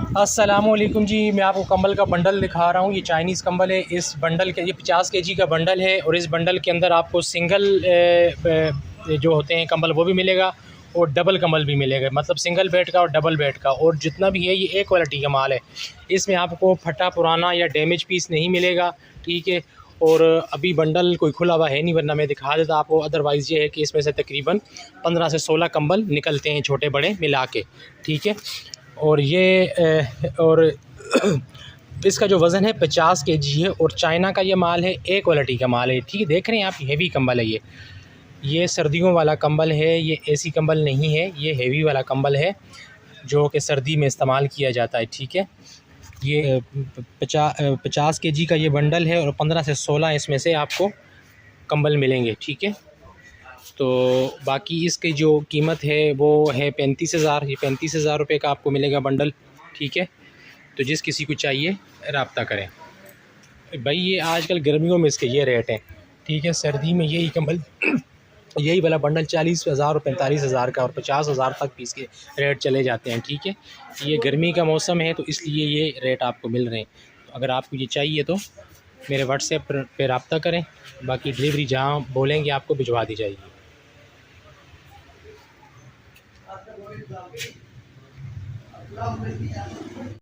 अस्सलामुअलैकुम जी, मैं आपको कंबल का बंडल दिखा रहा हूँ। ये चाइनीज़ कंबल है। इस बंडल के ये 50 केजी का बंडल है और इस बंडल के अंदर आपको सिंगल जो होते हैं कंबल वो भी मिलेगा और डबल कंबल भी मिलेगा, मतलब सिंगल बेड का और डबल बेड का, और जितना भी है ये एक क्वालिटी का माल है। इसमें आपको फटा पुराना या डैमेज पीस नहीं मिलेगा, ठीक है। और अभी बंडल कोई खुला हुआ है नहीं, वरना मैं दिखा देता आपको। अदरवाइज़ ये है कि इसमें से तकरीबन 15 से 16 कंबल निकलते हैं, छोटे बड़े मिला के, ठीक है। और ये और इसका जो वज़न है 50 केजी है और चाइना का ये माल है, ए क्वालिटी का माल है, ठीक है। देख रहे हैं आप, हेवी कंबल है ये सर्दियों वाला कंबल है, ये एसी कंबल नहीं है, ये हेवी वाला कंबल है जो कि सर्दी में इस्तेमाल किया जाता है, ठीक है। ये 50 केजी का ये बंडल है और 15 से 16 इसमें से आपको कंबल मिलेंगे, ठीक है। तो बाकी इसकी जो कीमत है वो है 35,000। ये 35,000 रुपये का आपको मिलेगा बंडल, ठीक है। तो जिस किसी को चाहिए रब्ता करें भाई। ये आजकल गर्मियों में इसके ये रेट हैं, ठीक है। सर्दी में यही कंबल यही वाला बंडल 40,000 और 45,000 का और 50,000 तक पीस के रेट चले जाते हैं, ठीक है। ये गर्मी का मौसम है तो इसलिए ये रेट आपको मिल रहे हैं। तो अगर आपको ये चाहिए तो मेरे व्हाट्सएप पर रब्ता करें, बाकी डिलीवरी जहाँ बोलेंगे आपको भिजवा दी जाएगी।